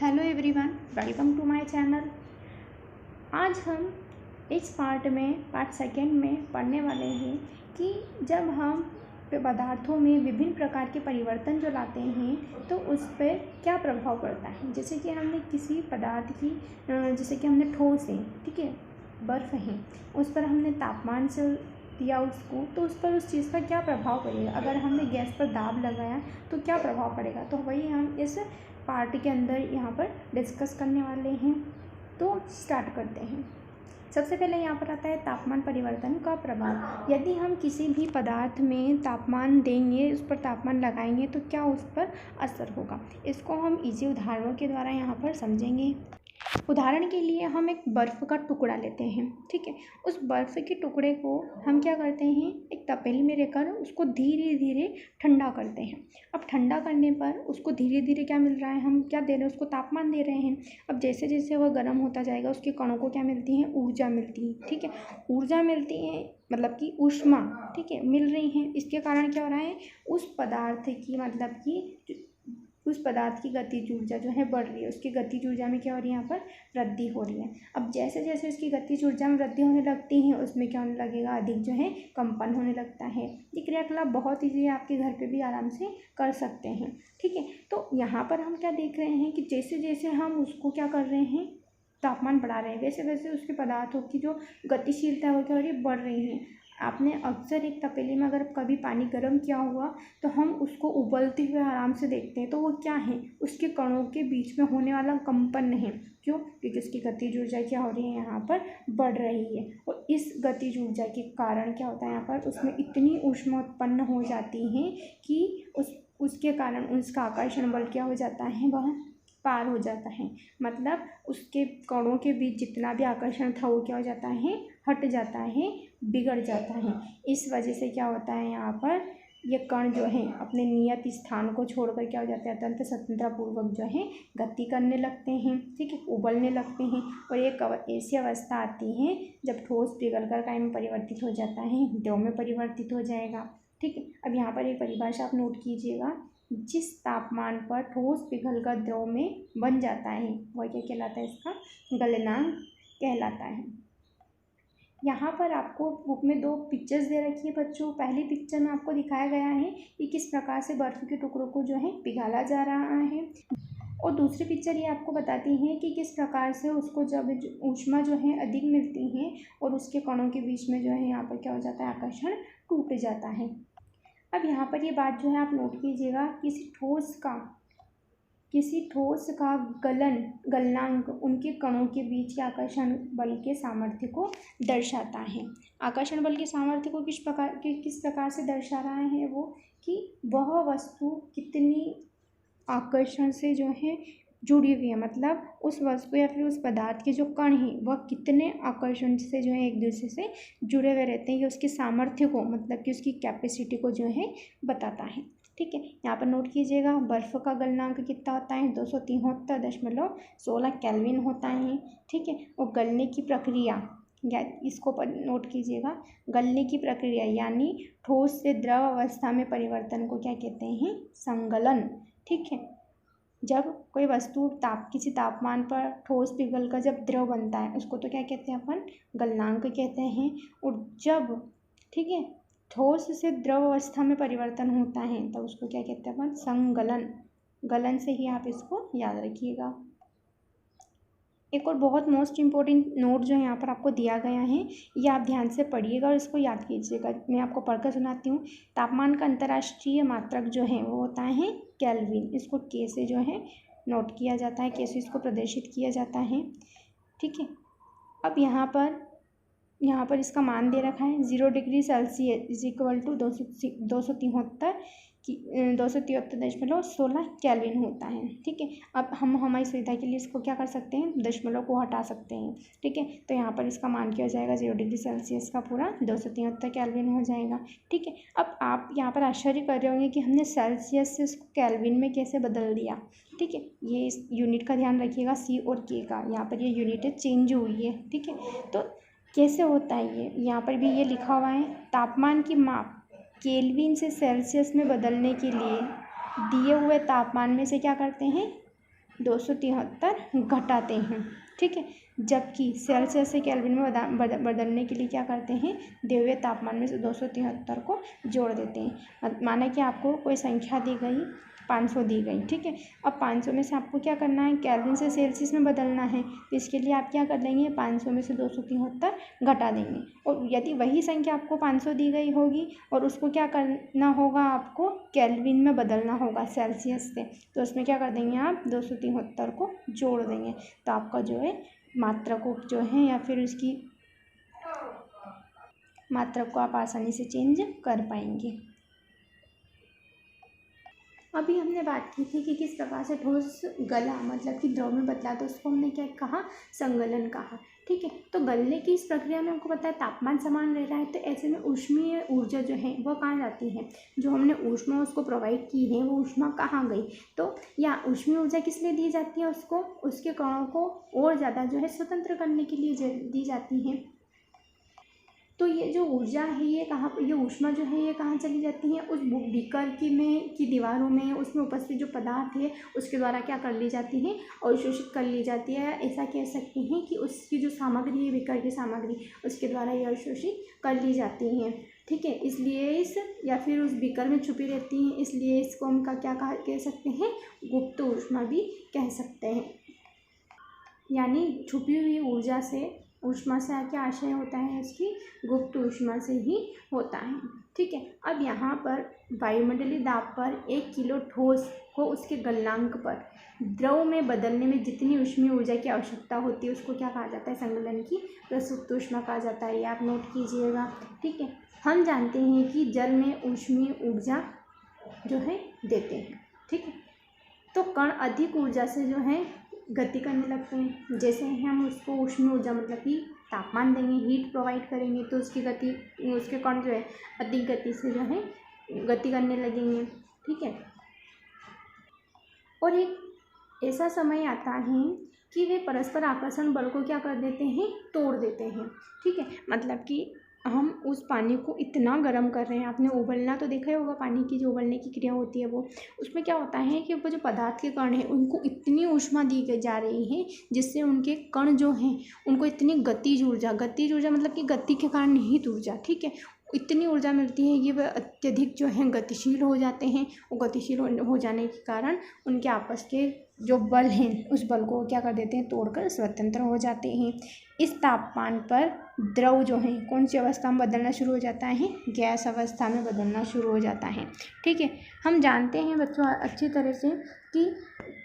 Hello everyone, welcome to my channel. आज हम इस पार्ट सेकेंड में पढ़ने वाले हैं कि जब हम पदार्थों में विभिन्न प्रकार के परिवर्तन जो लाते हैं तो उस पर क्या प्रभाव पड़ता है। जैसे कि हमने किसी पदार्थ की जैसे कि हमने ठोस है, ठीक है, बर्फ़ है, उस पर हमने तापमान से दिया उसको, तो उस पर उस चीज़ का क्या प्रभाव पड़ेगा। अगर हमने गैस पर दाब लगाया तो क्या प्रभाव पड़ेगा, तो वही हम इस पार्ट के अंदर यहाँ पर डिस्कस करने वाले हैं। तो स्टार्ट करते हैं। सबसे पहले यहाँ पर आता है तापमान परिवर्तन का प्रभाव। यदि हम किसी भी पदार्थ में तापमान देंगे, उस पर तापमान लगाएंगे तो क्या उस पर असर होगा, इसको हम इजी उदाहरणों के द्वारा यहाँ पर समझेंगे। उदाहरण के लिए हम एक बर्फ़ का टुकड़ा लेते हैं, ठीक है। उस बर्फ़ के टुकड़े को हम क्या करते हैं, एक तपेली में रखकर उसको धीरे धीरे ठंडा करते हैं। अब ठंडा करने पर उसको धीरे धीरे क्या मिल रहा है, हम क्या दे रहे हैं, उसको तापमान दे रहे हैं। अब जैसे जैसे वह गर्म होता जाएगा उसके कणों को क्या मिलती है, ऊर्जा मिलती है, ठीक है। ऊर्जा मिलती है मतलब कि ऊष्मा, ठीक है, मिल रही है। इसके कारण क्या हो रहा है, उस पदार्थ की मतलब कि उस पदार्थ की गतिज ऊर्जा जो है बढ़ रही है, उसकी गतिज ऊर्जा में क्या हो रही है, यहाँ पर वृद्धि हो रही है। अब जैसे जैसे उसकी गतिज ऊर्जा में वृद्धि होने लगती है, उसमें क्या होने लगेगा, अधिक जो है कंपन होने लगता है। ये क्रियाकलाप बहुत ईजी है, आपके घर पे भी आराम से कर सकते हैं, ठीक है। तो यहाँ पर हम क्या देख रहे हैं कि जैसे जैसे हम उसको क्या कर रहे हैं, तापमान बढ़ा रहे हैं, वैसे वैसे उसके पदार्थों की जो गतिशीलता है वो क्या हो रही है, बढ़ रही है। आपने अक्सर एक तपेली में अगर कभी पानी गर्म किया हुआ तो हम उसको उबलते हुए आराम से देखते हैं, तो वो क्या है, उसके कणों के बीच में होने वाला कंपन है। क्यों, क्योंकि उसकी गतिज ऊर्जा क्या हो रही है, यहाँ पर बढ़ रही है। और इस गतिज ऊर्जा के कारण क्या होता है, यहाँ पर उसमें इतनी ऊष्मा उत्पन्न हो जाती है कि उसके कारण उसका आकर्षण बल क्या हो जाता है, वह पार हो जाता है। मतलब उसके कणों के बीच जितना भी आकर्षण था वो क्या हो जाता है, हट जाता है, बिगड़ जाता है। इस वजह से क्या होता है, यहाँ पर ये कण जो है अपने नियत स्थान को छोड़कर क्या हो जाते हैं, अत्यंत स्वतंत्रतापूर्वक जो है गति करने लगते हैं, ठीक है, उबलने लगते हैं। और एक ऐसी अवस्था आती है जब ठोस पिघलकर काय में परिवर्तित हो जाता है, द्रव में परिवर्तित हो जाएगा, ठीक है। अब यहाँ पर एक परिभाषा आप नोट कीजिएगा, जिस तापमान पर ठोस पिघलकर द्रव में बन जाता है वह क्या कहलाता है, इसका गलनांक कहलाता है। यहाँ पर आपको बुक में दो पिक्चर्स दे रखी है बच्चों। पहली पिक्चर में आपको दिखाया गया है कि किस प्रकार से बर्फ़ के टुकड़ों को जो है पिघाला जा रहा है, और दूसरी पिक्चर ये आपको बताती है कि किस प्रकार से उसको जब ऊष्मा जो है अधिक मिलती है और उसके कणों के बीच में जो है यहाँ पर क्या हो जाता है, आकर्षण टूट जाता है। अब यहाँ पर ये बात जो है आप नोट कीजिएगा, किसी ठोस का गलनांक उनके कणों के बीच के आकर्षण बल के सामर्थ्य को दर्शाता है। आकर्षण बल के सामर्थ्य को किस प्रकार से दर्शा रहा है वो, कि वह वस्तु कितनी आकर्षण से जो है जुड़ी हुई है, मतलब उस वस्तु या फिर उस पदार्थ के जो कण हैं वह कितने आकर्षण से जो है एक दूसरे से जुड़े हुए रहते हैं। ये उसके सामर्थ्य को मतलब कि उसकी कैपेसिटी को जो है बताता है, ठीक है। यहाँ पर नोट कीजिएगा, बर्फ़ का गलनांक कितना होता है, 273.16 केल्विन होता है, ठीक है। और गलने की प्रक्रिया, या इसको नोट कीजिएगा, गलने की प्रक्रिया यानी ठोस से द्रव अवस्था में परिवर्तन को क्या कहते हैं, संगलन, ठीक है। जब कोई वस्तु किसी तापमान पर ठोस पिघलकर जब द्रव बनता है उसको तो क्या कहते हैं, अपन गलनांक कहते हैं। और जब, ठीक है, ठोस से द्रव अवस्था में परिवर्तन होता है तब उसको क्या कहते हैं, अपन संगलन। गलन से ही आप इसको याद रखिएगा। एक और बहुत मोस्ट इम्पोर्टेंट नोट जो यहाँ पर आपको दिया गया है, ये आप ध्यान से पढ़िएगा और इसको याद कीजिएगा। मैं आपको पढ़कर सुनाती हूँ। तापमान का अंतर्राष्ट्रीय मात्रक जो है वो होता है केल्विन। इसको के से जो है नोट किया जाता है, के से इसको प्रदर्शित किया जाता है, ठीक है। अब यहाँ पर इसका मान दे रखा है 0 degree Celsius is equal to 273.16 kelvin होता है, ठीक है। अब हम हमारी सुविधा के लिए इसको क्या कर सकते हैं, दशमलव को हटा सकते हैं, ठीक है। तो यहाँ पर इसका मान क्या हो जाएगा, 0 डिग्री सेल्सियस का पूरा 273 केल्विन हो जाएगा, ठीक है। अब आप यहाँ पर आश्चर्य कर रहे होंगे कि हमने सेल्सियस से इसको केल्विन में कैसे बदल दिया, ठीक है। ये इस यूनिट का ध्यान रखिएगा, सी और के का, यहाँ पर ये यूनिट चेंज हुई है, ठीक है। तो कैसे होता है ये, यहाँ पर भी ये लिखा हुआ है, तापमान की माप केल्विन से सेल्सियस में बदलने के लिए दिए हुए तापमान में से क्या करते हैं, 273 घटाते हैं, ठीक है। जबकि सेल्सियस से केल्विन में बदलने के लिए क्या करते हैं, दिए हुए तापमान में से 273 को जोड़ देते हैं। माना कि आपको कोई संख्या दी गई, 500 दी गई, ठीक है। अब 500 में से आपको क्या करना है, केल्विन से सेल्सियस में बदलना है, तो इसके लिए आप क्या कर देंगे, 500 में से 273 घटा देंगे। और यदि वही संख्या आपको 500 दी गई होगी और उसको क्या करना होगा, आपको केल्विन में बदलना होगा सेल्सियस से, तो उसमें क्या कर देंगे आप, 273 को जोड़ देंगे। तो आपका जो है मात्रक को जो है या फिर उसकी मात्रक को आप आसानी से चेंज कर पाएंगे। अभी हमने बात की थी कि किस प्रकार से ठोस गला, मतलब कि द्रव में बदला, तो उसको हमने क्या कहा, संगलन कहा, ठीक है। तो गलने की इस प्रक्रिया में हमको पता है तापमान समान रह रहा है, तो ऐसे में ऊष्मीय ऊर्जा जो है वह कहाँ जाती है, जो हमने ऊष्मा उसको प्रोवाइड की है वो ऊष्मा कहाँ गई, तो या ऊष्मीय ऊर्जा किस लिए दी जाती है, उसको उसके कणों को और ज़्यादा जो है स्वतंत्र करने के लिए दी जाती है। तो ये जो ऊर्जा है ये कहाँ, ये ऊष्मा जो है ये कहाँ चली जाती है, उस बीकर की दीवारों में, उसमें उपस्थित जो पदार्थ है उसके द्वारा क्या कर ली जाती है, अवशोषित कर ली जाती है। ऐसा कह सकते हैं कि उसकी जो सामग्री है, बीकर की सामग्री, उसके द्वारा ये अवशोषित कर ली जाती है, ठीक है। इसलिए इस या फिर उस बीकर में छुपी रहती हैं, इसलिए इसको हम क्या कह सकते हैं, गुप्त ऊष्मा भी कह सकते हैं। यानी छुपी हुई ऊर्जा से, ऊष्मा से क्या आशय होता है, इसकी गुप्त ऊष्मा से ही होता है, ठीक है। अब यहाँ पर वायुमंडलीय दाब पर 1 किलो ठोस को उसके गलनांक पर द्रव में बदलने में जितनी ऊष्मीय ऊर्जा की आवश्यकता होती है उसको क्या कहा जाता है, संगलन की प्रसुप्त ऊष्मा कहा जाता है। ये आप नोट कीजिएगा, ठीक है। हम जानते हैं कि जल में ऊष्मीय ऊर्जा जो है देते हैं, ठीक है। तो कण अधिक ऊर्जा से जो है गति करने लगते हैं। जैसे हम उसको ऊष्मीय ऊर्जा मतलब कि तापमान देंगे, हीट प्रोवाइड करेंगे, तो उसकी गति, उसके कण जो है अधिक गति से जो है गति करने लगेंगे, ठीक है। और एक ऐसा समय आता है कि वे परस्पर आकर्षण बल को क्या कर देते हैं, तोड़ देते हैं, ठीक है। मतलब कि हम उस पानी को इतना गर्म कर रहे हैं, आपने उबलना तो देखा ही होगा, पानी की जो उबलने की क्रिया होती है वो, उसमें क्या होता है कि वो जो पदार्थ के कण हैं उनको इतनी ऊष्मा दी जा रही है जिससे उनके कण जो हैं उनको इतनी गतिज ऊर्जा मतलब कि गति के कारण निहित ऊर्जा, ठीक है, इतनी ऊर्जा मिलती है कि वह अत्यधिक जो है गतिशील हो जाते हैं। वो गतिशील हो जाने के कारण उनके आपस के जो बल हैं उस बल को क्या कर देते हैं, तोड़कर स्वतंत्र हो जाते हैं। इस तापमान पर द्रव जो है कौन सी अवस्था में बदलना शुरू हो जाता है, गैस अवस्था में बदलना शुरू हो जाता है, ठीक है। हम जानते हैं बच्चों अच्छी तरह से कि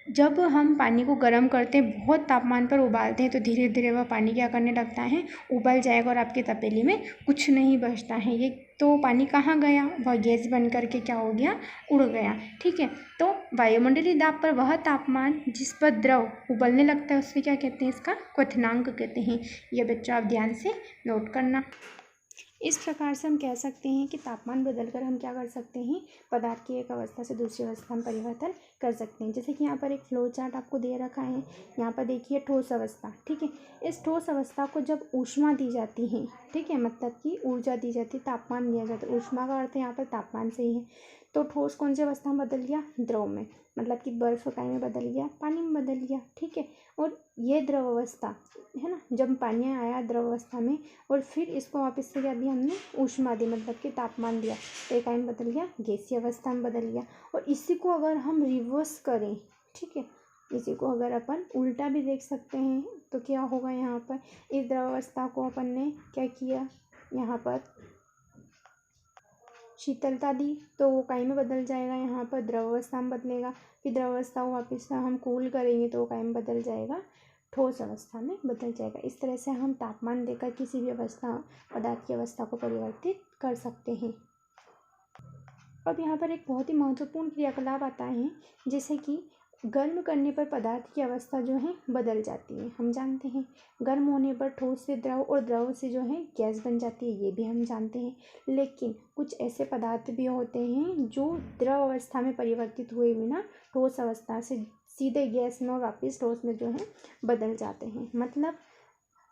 जब हम पानी को गर्म करते हैं, बहुत तापमान पर उबालते हैं, तो धीरे धीरे वह पानी क्या करने लगता है, उबल जाएगा और आपकी तपेली में कुछ नहीं बचता है। ये तो पानी कहाँ गया, वह गैस बन करके क्या हो गया, उड़ गया, ठीक है। तो वायुमंडलीय दाब पर वह तापमान जिस पर द्रव उबलने लगता है उससे क्या कहते हैं, इसका क्वथनांक कहते हैं। ये बच्चों आप ध्यान से नोट करना। इस प्रकार से हम कह सकते हैं कि तापमान बदलकर हम क्या कर सकते हैं, पदार्थ की एक अवस्था से दूसरी अवस्था में परिवर्तन कर सकते हैं। जैसे कि यहाँ पर एक फ्लो चार्ट आपको दे रखा है, यहाँ पर देखिए ठोस अवस्था, ठीक है। इस ठोस अवस्था को जब ऊष्मा दी जाती है, ठीक है, मतलब कि ऊर्जा दी जाती है, तापमान दिया जाता है, ऊष्मा का अर्थ यहाँ पर तापमान से ही है। तो ठोस कौन सी अवस्था में बदल गया, द्रव में, मतलब कि बर्फ का में बदल गया, पानी में बदल गया, ठीक है। और ये द्रव अवस्था है ना, जब पानी आया द्रव अवस्था में और फिर इसको वापस से क्या दिया हमने, ऊष्मा दी, मतलब कि तापमान दिया, तो एक में बदल गया, गैसीय अवस्था में बदल गया। और इसी को अगर हम रिवर्स करें, ठीक है, इसी को अगर अपन उल्टा भी देख सकते हैं तो क्या होगा, यहाँ पर इस द्रव अवस्था को अपन ने क्या किया, यहाँ पर शीतलता दी तो वो काई में बदल जाएगा, यहाँ पर द्रव अवस्था में बदलेगा, फिर द्रव अवस्था को वापस हम कूल करेंगे तो वो काई में बदल जाएगा, ठोस अवस्था में बदल जाएगा। इस तरह से हम तापमान देकर किसी भी अवस्था, पदार्थ की अवस्था को परिवर्तित कर सकते हैं। अब यहाँ पर एक बहुत ही महत्वपूर्ण क्रियाकलाप आता है, जैसे कि गर्म करने पर पदार्थ की अवस्था जो है बदल जाती है। हम जानते हैं गर्म होने पर ठोस से द्रव और द्रव से जो है गैस बन जाती है, ये भी हम जानते हैं। लेकिन कुछ ऐसे पदार्थ भी होते हैं जो द्रव अवस्था में परिवर्तित हुए बिना ठोस अवस्था से सीधे गैस में और वापस ठोस में जो है बदल जाते हैं। मतलब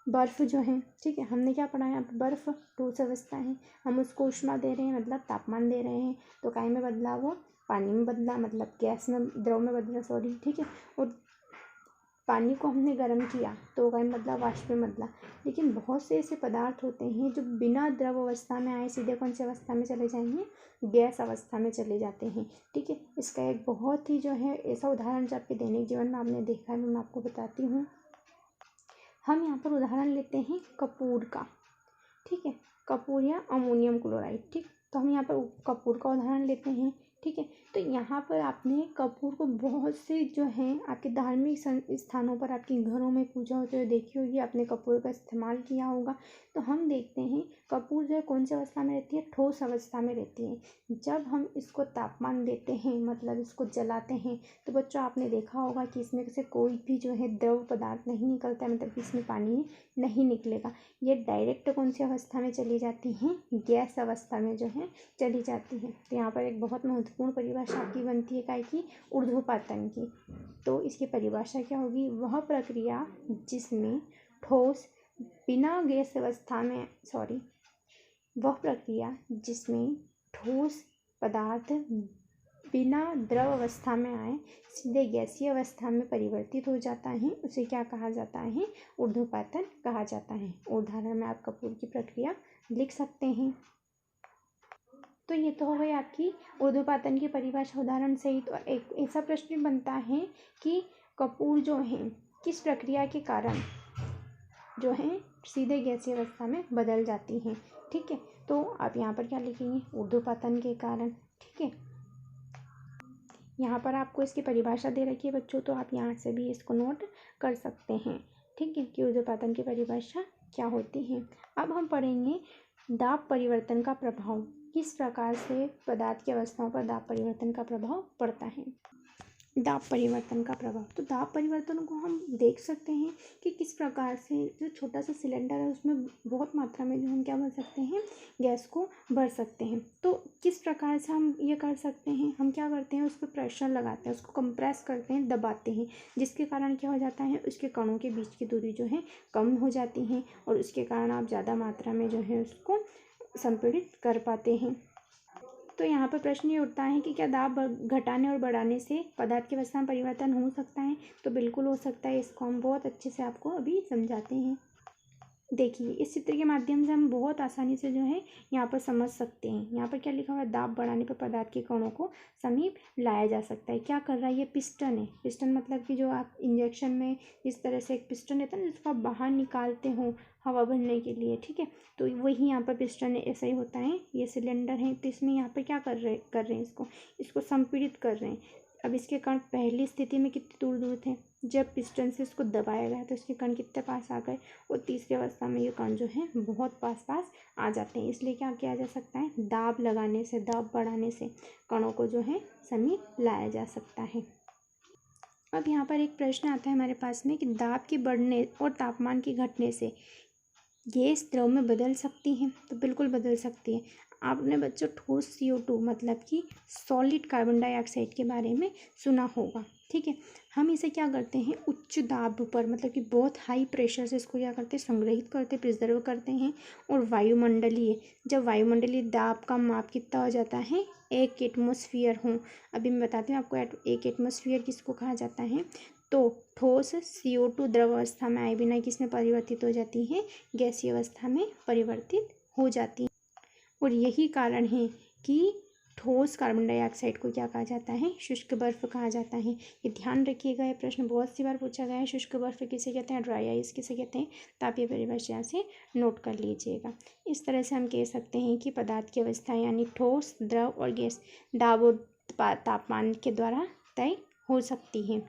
बर्फ़ जो है, ठीक है, हमने क्या पढ़ा है, यहाँ पर बर्फ़ ठोस अवस्था है, हम उसको ऊष्मा दे रहे हैं, मतलब तापमान दे रहे हैं, तो काई में बदला, वो पानी में बदला, मतलब गैस में, द्रव में बदला, सॉरी, ठीक है। और पानी को हमने गर्म किया तो वही मतलब वाष्प में बदला। लेकिन बहुत से ऐसे पदार्थ होते हैं जो बिना द्रव अवस्था में आए सीधे कौन सी अवस्था में चले जाएंगे, गैस अवस्था में चले जाते हैं। ठीक है, इसका एक बहुत ही जो है ऐसा उदाहरण जो आपके दैनिक जीवन में आपने देखा है मैं आपको बताती हूँ। हम यहाँ पर उदाहरण लेते हैं कपूर का। ठीक है, कपूर या अमोनियम क्लोराइड। ठीक, तो हम यहाँ पर कपूर का उदाहरण लेते हैं। ठीक है, तो यहाँ पर आपने कपूर को बहुत से जो हैं आपके धार्मिक स्थानों पर आपके घरों में पूजा होते हुए देखी होगी, आपने कपूर का इस्तेमाल किया होगा। तो हम देखते हैं कपूर जो है कौन सी अवस्था में रहती है, ठोस अवस्था में रहती है। जब हम इसको तापमान देते हैं मतलब इसको जलाते हैं तो बच्चों आपने देखा होगा कि इसमें से कोई भी जो है द्रव पदार्थ नहीं निकलता है, मतलब कि इसमें पानी नहीं निकलेगा। ये डायरेक्ट कौन सी अवस्था में चली जाती हैं, गैस अवस्था में जो है चली जाती है। तो यहाँ पर एक बहुत महत्वपूर्ण परिभाषा आपकी बनती है काय की, ऊर्ध्वपातन की। तो इसकी परिभाषा क्या होगी, वह प्रक्रिया जिसमें ठोस बिना गैस अवस्था में वह प्रक्रिया जिसमें ठोस पदार्थ बिना द्रव अवस्था में आए सीधे गैसीय अवस्था में परिवर्तित हो जाता है, उसे क्या कहा जाता है, ऊर्ध्वपातन कहा जाता है। उदाहरण में आप कपूर की प्रक्रिया लिख सकते हैं। तो ये तो हो गई आपकी ऊर्ध्वपातन की परिभाषा उदाहरण सहित। और एक ऐसा प्रश्न बनता है कि कपूर जो है किस प्रक्रिया के कारण जो है सीधे गैसीय अवस्था में बदल जाती हैं। ठीक है, तो आप यहाँ पर क्या लिखेंगे, ऊर्ध्वपातन के कारण। ठीक है, यहाँ पर आपको इसकी परिभाषा दे रखी है बच्चों, तो आप यहाँ से भी इसको नोट कर सकते हैं। ठीक है, कि ऊर्ध्वपातन की परिभाषा क्या होती है। अब हम पढ़ेंगे दाब परिवर्तन का प्रभाव, किस प्रकार से पदार्थ की अवस्थाओं पर दाब परिवर्तन का प्रभाव पड़ता है। दाब परिवर्तन का प्रभाव, तो दाब परिवर्तन को हम देख सकते हैं कि किस प्रकार से जो छोटा सा सिलेंडर है उसमें बहुत मात्रा में जो हम क्या भर सकते हैं, गैस को भर सकते हैं। तो किस प्रकार से हम ये कर सकते हैं, हम क्या करते हैं, उस पर प्रेशर लगाते हैं, उसको कंप्रेस करते हैं, दबाते हैं, जिसके कारण क्या हो जाता है, उसके कणों के बीच की दूरी जो है कम हो जाती है और उसके कारण आप ज़्यादा मात्रा में जो है उसको संपीड़ित कर पाते हैं। तो यहाँ पर प्रश्न ये उठता है कि क्या दाब घटाने और बढ़ाने से पदार्थ की अवस्था में परिवर्तन हो सकता है। तो बिल्कुल हो सकता है, इसको हम बहुत अच्छे से आपको अभी समझाते हैं। देखिए, इस चित्र के माध्यम से हम बहुत आसानी से जो है यहाँ पर समझ सकते हैं। यहाँ पर क्या लिखा हुआ है, दाब बढ़ाने पर पदार्थ के कणों को समीप लाया जा सकता है। क्या कर रहा है, ये पिस्टन है। पिस्टन मतलब कि जो आप इंजेक्शन में इस तरह से एक पिस्टन रहता है ना जिसको आप बाहर निकालते हो हवा भरने के लिए। ठीक है, तो वही यहाँ पर पिस्टन ऐसा ही होता है। ये सिलेंडर है, तो इसमें यहाँ पर क्या कर रहे हैं, इसको संपीड़ित कर रहे हैं। अब इसके कण पहली स्थिति में कितनी दूर दूर थे, जब पिस्टन से इसको दबाया गया तो इसके कण कितने पास आ गए, और तीसरी अवस्था में ये कण जो है बहुत पास आ जाते हैं। इसलिए क्या किया जा सकता है, दाब लगाने से, दाब बढ़ाने से कणों को जो है समीप लाया जा सकता है। अब यहाँ पर एक प्रश्न आता है हमारे पास में कि दाब के बढ़ने और तापमान के घटने से गैस द्रव में बदल सकती है। तो बिल्कुल बदल सकती है। आपने बच्चों ठोस CO2 मतलब कि सॉलिड कार्बन डाइऑक्साइड के बारे में सुना होगा। ठीक है, हम इसे क्या करते हैं, उच्च दाब पर मतलब कि बहुत हाई प्रेशर से इसको क्या करते हैं, संग्रहित करते, प्रिजर्व करते हैं। और जब वायुमंडलीय दाब का माप कितना हो जाता है, 1 एटमॉस्फेयर हो। अभी मैं बताती हूँ आपको 1 एटमॉस्फेयर किसको कहा जाता है। तो ठोस CO2 द्रव अवस्था में आए बिना किसमें परिवर्तित हो जाती है, गैसीय अवस्था में परिवर्तित हो जाती है। और यही कारण है कि ठोस कार्बन डाइऑक्साइड को क्या कहा जाता है, शुष्क बर्फ कहा जाता है। ये ध्यान रखिएगा, ये प्रश्न बहुत सी बार पूछा गया है। शुष्क बर्फ किसे कहते हैं, ड्राई आइस किसे कहते हैं, तो आप ये परिभाषा से नोट कर लीजिएगा। इस तरह से हम कह सकते हैं कि पदार्थ की अवस्था यानी ठोस, द्रव और गैस दाब और तापमान के द्वारा तय हो सकती है।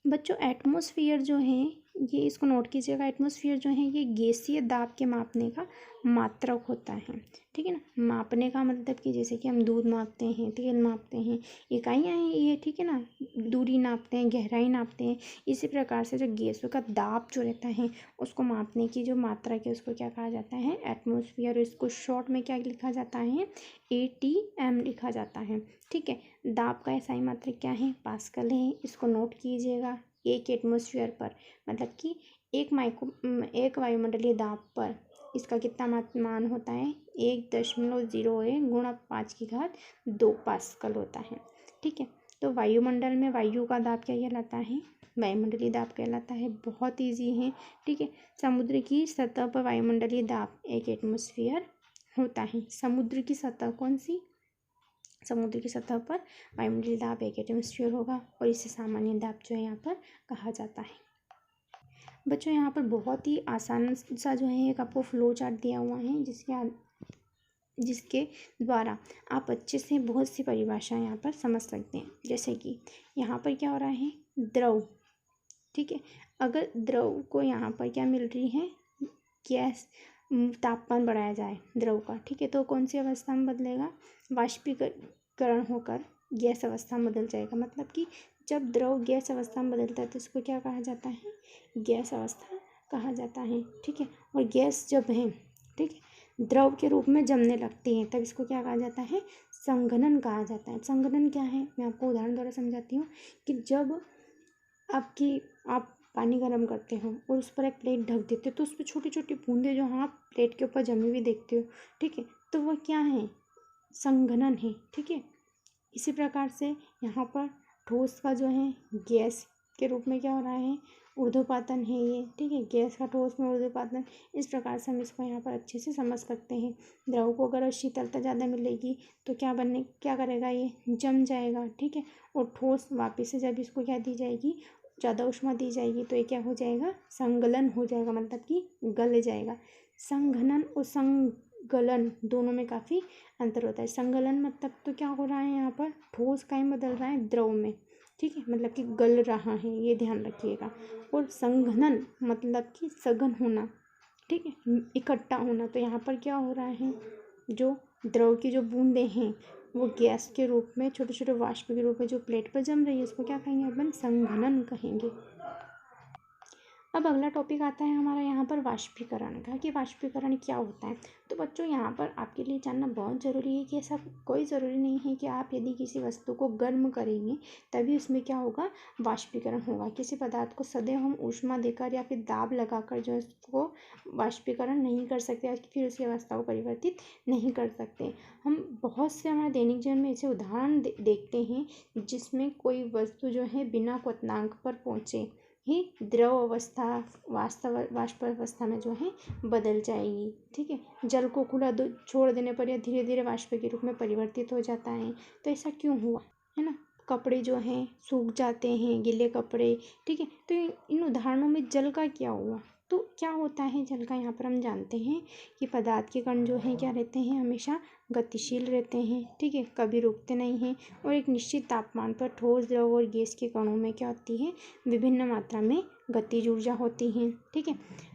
बच्चों एटमॉस्फेयर जो है ये इसको नोट कीजिएगा, एटमॉस्फेयर जो है ये गैसीय दाब के मापने का मात्रक होता है। ठीक है ना, मापने का मतलब कि जैसे कि हम दूध मापते हैं, तेल मापते हैं, इकाइयाँ हैं ये। ठीक है ना, दूरी नापते हैं, गहराई नापते हैं। इसी प्रकार से जो गैसों का दाब जो रहता है उसको मापने की जो मात्रक है उसको क्या कहा जाता है, एटमॉस्फेयर। इसको शॉर्ट में क्या लिखा जाता है, ATM लिखा जाता है। ठीक है, दाब का SI मात्रक क्या है, पास्कल है। इसको नोट कीजिएगा। 1 एटमॉस्फेयर पर मतलब कि एक वायुमंडलीय दाब पर इसका कितना मान होता है, 1.01 × 5 की घात 2 पास्कल होता है। ठीक है, तो वायुमंडल में वायु का दाब क्या कहलाता है? वायुमंडलीय दाब कहलाता है। बहुत ईजी है, ठीक है। समुद्र की सतह पर वायुमंडलीय दाब 1 एटमॉस्फेयर होता है। समुद्र की सतह कौन सी? समुद्र की सतह पर वायुमंडलीय दाब 1 एटमॉस्फेयर होगा और इसे सामान्य दाब जो है यहाँ पर कहा जाता है। बच्चों यहाँ पर बहुत ही आसान सा जो है एक आपको फ्लो चार्ट दिया हुआ है, जिसके द्वारा आप अच्छे से बहुत सी परिभाषाएं यहाँ पर समझ सकते हैं। जैसे कि यहाँ पर क्या हो रहा है? द्रव, ठीक है। अगर द्रव को यहाँ पर क्या मिल रही है? गैस। तापमान बढ़ाया जाए द्रव का, ठीक है, तो कौन सी अवस्था में बदलेगा? वाष्पीकरण होकर गैस अवस्था में बदल जाएगा। मतलब कि जब द्रव गैस अवस्था में बदलता है तो इसको क्या कहा जाता है? गैस अवस्था कहा जाता है, ठीक है। और गैस जब है, ठीक है, द्रव के रूप में जमने लगती है तब इसको क्या कहा जाता है? संघनन कहा जाता है। संघनन क्या है? मैं आपको उदाहरण द्वारा समझाती हूँ कि जब आप पानी गर्म करते हो और उस पर एक प्लेट ढक देते हो तो उस पर छोटी छोटी बूंदें जो आप प्लेट के ऊपर जमी हुई देखते हो, ठीक है, तो वह क्या है? संघनन है, ठीक है। इसी प्रकार से यहाँ पर ठोस का जो है गैस के रूप में क्या हो रहा है? ऊर्ध्वपातन है ये, ठीक है। गैस का ठोस में ऊर्ध्वपातन, इस प्रकार से हम इसको यहाँ पर अच्छे से समझ सकते हैं। द्रव को अगर शीतलता ज़्यादा मिलेगी तो क्या करेगा? ये जम जाएगा, ठीक है। और ठोस वापस से जब इसको क्या दी जाएगी? ज़्यादा ऊष्मा दी जाएगी तो ये क्या हो जाएगा? संगलन हो जाएगा, मतलब कि गल जाएगा। संघनन और संगलन दोनों में काफ़ी अंतर होता है। संगलन मतलब तो क्या हो रहा है? यहाँ पर ठोस का बदल रहा है द्रव में, ठीक है, मतलब कि गल रहा है, ये ध्यान रखिएगा। और संघनन मतलब कि सघन होना, ठीक है, इकट्ठा होना। तो यहाँ पर क्या हो रहा है? जो द्रव की जो बूंदें हैं वो गैस के रूप में, छोटे छोटे वाष्प के रूप में जो प्लेट पर जम रही है उसको क्या कहेंगे? अपन संघनन कहेंगे। अब अगला टॉपिक आता है हमारा यहाँ पर वाष्पीकरण का, कि वाष्पीकरण क्या होता है। तो बच्चों यहाँ पर आपके लिए जानना बहुत ज़रूरी है कि ऐसा कोई ज़रूरी नहीं है कि आप यदि किसी वस्तु को गर्म करेंगे तभी उसमें क्या होगा? वाष्पीकरण होगा। किसी पदार्थ को सदैव हम ऊष्मा देकर या फिर दाब लगाकर जो है उसको वाष्पीकरण नहीं कर सकते, फिर उसकी अवस्था को परिवर्तित नहीं कर सकते। हम बहुत से हमारे दैनिक जीवन में ऐसे उदाहरण देखते हैं जिसमें कोई वस्तु जो है बिना क्वथनांक पर पहुँचे ही द्रव अवस्था वाष्प अवस्था में जो है बदल जाएगी, ठीक है। जल को खुला छोड़ देने पर यह धीरे धीरे वाष्प के रूप में परिवर्तित हो जाता है। तो ऐसा क्यों हुआ, है ना? कपड़े जो हैं सूख जाते हैं, गीले कपड़े, ठीक है। तो इन उदाहरणों में जल का क्या हुआ? तो क्या होता है जल का? यहाँ पर हम जानते हैं कि पदार्थ के कण जो हैं क्या रहते हैं? हमेशा गतिशील रहते हैं, ठीक है, कभी रुकते नहीं हैं। और एक निश्चित तापमान पर ठोस, द्रव और गैस के कणों में क्या होती है? विभिन्न मात्रा में गतिज ऊर्जा होती है, ठीक है।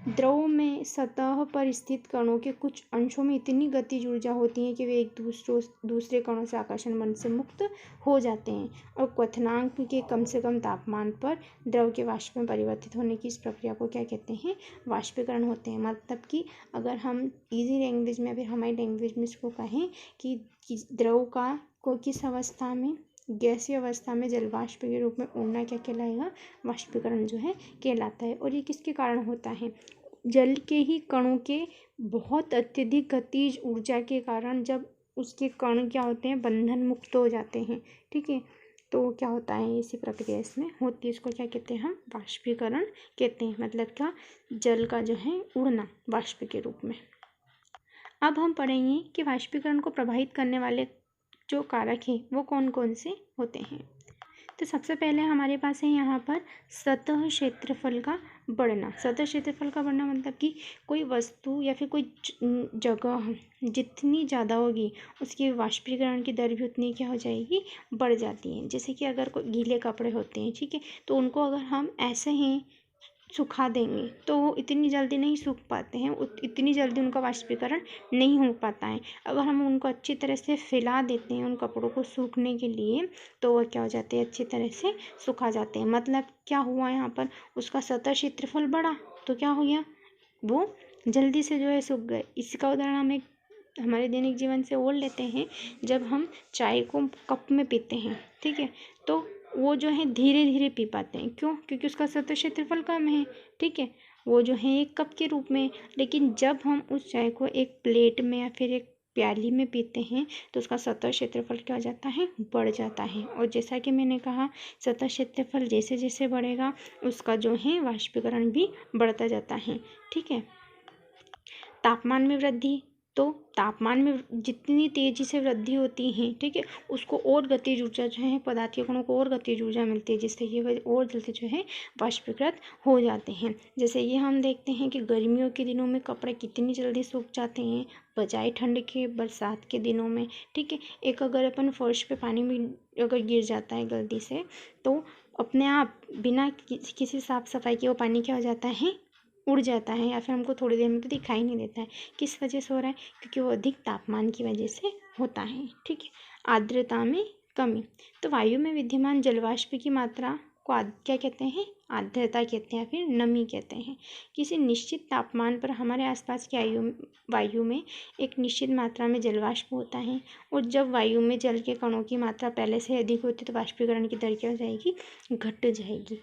द्रव में सतह पर स्थित कणों के कुछ अंशों में इतनी गतिज ऊर्जा होती है कि वे एक दूसरे कणों से आकर्षण बल से मुक्त हो जाते हैं और क्वथनांक के कम से कम तापमान पर द्रव के वाष्प में परिवर्तित होने की इस प्रक्रिया को क्या कहते हैं? वाष्पीकरण होते हैं। मतलब कि अगर हम इजी लैंग्वेज में, अगर हमारी लैंग्वेज में इसको कहें कि द्रव को किस अवस्था में, गैसीय अवस्था में जल वाष्प के रूप में उड़ना क्या कहलाएगा? वाष्पीकरण जो है कहलाता है। और ये किसके कारण होता है? जल के ही कणों के बहुत अत्यधिक गतिज ऊर्जा के कारण जब उसके कण क्या होते हैं? बंधन मुक्त हो जाते हैं, ठीक है। तो क्या होता है? इसी प्रक्रिया इसमें होती है, इसको क्या कहते हैं? हम वाष्पीकरण कहते हैं। मतलब क्या? जल का जो है उड़ना वाष्प के रूप में। अब हम पढ़ेंगे कि वाष्पीकरण को प्रभावित करने वाले जो कारक हैं वो कौन कौन से होते हैं। तो सबसे पहले हमारे पास है यहाँ पर सतह क्षेत्रफल का बढ़ना। सतह क्षेत्रफल का बढ़ना मतलब कि कोई वस्तु या फिर कोई जगह जितनी ज़्यादा होगी उसकी वाष्पीकरण की दर भी उतनी क्या हो जाएगी? बढ़ जाती है। जैसे कि अगर कोई गीले कपड़े होते हैं, ठीक है, तो उनको अगर हम ऐसे ही सुखा देंगे तो वो इतनी जल्दी नहीं सूख पाते हैं, इतनी जल्दी उनका वाष्पीकरण नहीं हो पाता है। अगर हम उनको अच्छी तरह से फैला देते हैं उन कपड़ों को सूखने के लिए तो वह क्या हो जाते हैं? अच्छी तरह से सुखा जाते हैं। मतलब क्या हुआ यहाँ पर? उसका सतह क्षेत्रफल बढ़ा तो क्या हो गया? वो जल्दी से जो है सूख गए। इसका उदाहरण हम एक हमारे दैनिक जीवन से और लेते हैं। जब हम चाय को कप में पीते हैं, ठीक है, तो वो जो है धीरे धीरे पी पाते हैं। क्यों? क्योंकि उसका सतह क्षेत्रफल कम है, ठीक है। वो जो है एक कप के रूप में। लेकिन जब हम उस चाय को एक प्लेट में या फिर एक प्याली में पीते हैं तो उसका सतह क्षेत्रफल क्या हो जाता है, बढ़ जाता है। और जैसा कि मैंने कहा, सतह क्षेत्रफल जैसे जैसे बढ़ेगा उसका जो है वाष्पीकरण भी बढ़ता जाता है। ठीक है। तापमान में वृद्धि, तो तापमान में जितनी तेज़ी से वृद्धि होती है, ठीक है, उसको और गतिज ऊर्जा जो है, पदार्थ के कणों को और गतिज ऊर्जा मिलती है, जिससे ये और जल्दी जो है वाष्पीकृत हो जाते हैं। जैसे ये हम देखते हैं कि गर्मियों के दिनों में कपड़े कितनी जल्दी सूख जाते हैं बजाय ठंड के, बरसात के दिनों में। ठीक है। एक अगर अपन फर्श पे पानी में अगर गिर जाता है गलती से, तो अपने आप बिना किसी साफ सफाई के वो पानी क्या हो जाता है, उड़ जाता है, या फिर हमको थोड़ी देर में तो दिखाई नहीं देता है। किस वजह से हो रहा है, क्योंकि वो अधिक तापमान की वजह से होता है। ठीक है। आर्द्रता में कमी, तो वायु में विद्यमान जलवाष्प की मात्रा को क्या कहते हैं, आर्द्रता कहते हैं, फिर नमी कहते हैं। किसी निश्चित तापमान पर हमारे आसपास की वायु में एक निश्चित मात्रा में जलवाष्प होता है, और जब वायु में जल के कणों की मात्रा पहले से अधिक होती है तो वाष्पीकरण की दर क्या हो जाएगी, घट जाएगी।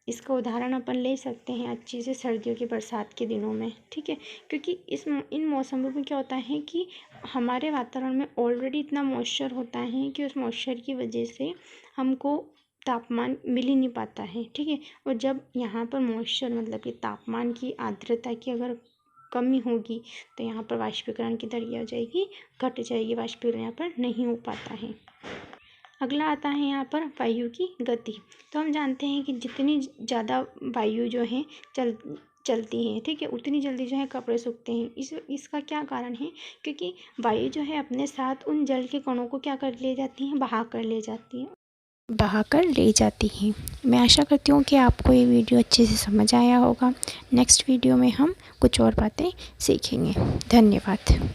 इसका उदाहरण अपन ले सकते हैं अच्छे से सर्दियों के, बरसात के दिनों में। ठीक है। क्योंकि इन मौसमों में क्या होता है कि हमारे वातावरण में ऑलरेडी इतना मॉइस्चर होता है कि उस मॉइस्चर की वजह से हमको तापमान मिल ही नहीं पाता है। ठीक है। और जब यहाँ पर मॉइस्चर मतलब कि तापमान की, आर्द्रता की अगर कमी होगी तो यहाँ पर वाष्पीकरण की दर क्या हो जाएगी, घट जाएगी। वाष्पीकरण यहाँ पर नहीं हो पाता है। अगला आता है यहाँ पर वायु की गति। तो हम जानते हैं कि जितनी ज़्यादा वायु जो है चलती है, ठीक है, उतनी जल्दी जो है कपड़े सूखते हैं। इसका क्या कारण है, क्योंकि वायु जो है अपने साथ उन जल के कणों को क्या कर ले जाती हैं, बहा कर ले जाती हैं। मैं आशा करती हूँ कि आपको ये वीडियो अच्छे से समझ आया होगा। नेक्स्ट वीडियो में हम कुछ और बातें सीखेंगे। धन्यवाद।